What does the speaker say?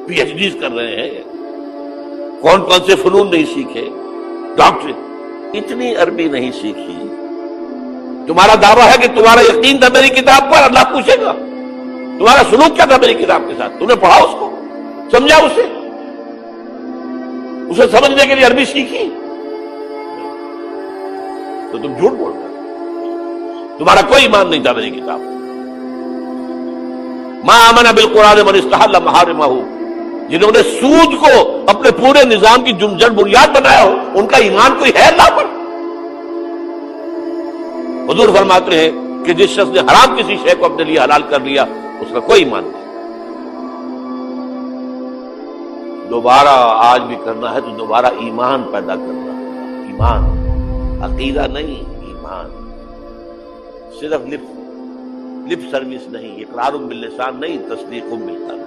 P H Ds کر رہے ہیں، کون کون سے فنون نہیں سیکھے، ڈاکٹر، اتنی عربی نہیں سیکھی۔ تمہارا دعویٰ ہے کہ تمہارا یقین تھا میری کتاب پر، اللہ پوچھے گا تمہارا سلوک کیا تھا میری کتاب کے ساتھ، تم نے پڑھا اس کو، سمجھا اسے سمجھنے کے لیے عربی سیکھی؟ تو تم جھوٹ بول رہے ہو، تمہارا کوئی ایمان نہیں تھا میری کتاب۔ ما آمن بالقرآن من استحل محارمہ، جنہوں نے سود کو اپنے پورے نظام کی جڑ بنیاد بنایا ہو، ان کا ایمان کوئی ہے اللہ پر؟ حضور فرماتے ہیں کہ جس شخص نے حرام کسی شے کو اپنے لیے حلال کر لیا اس کا کوئی ایمان نہیں۔ دوبارہ آج بھی کرنا ہے تو دوبارہ ایمان پیدا کرنا ہے، ایمان، عقیدہ نہیں، ایمان۔ صرف لپ سروس نہیں، اقرار باللسان نہیں، تصدیق بالقلب۔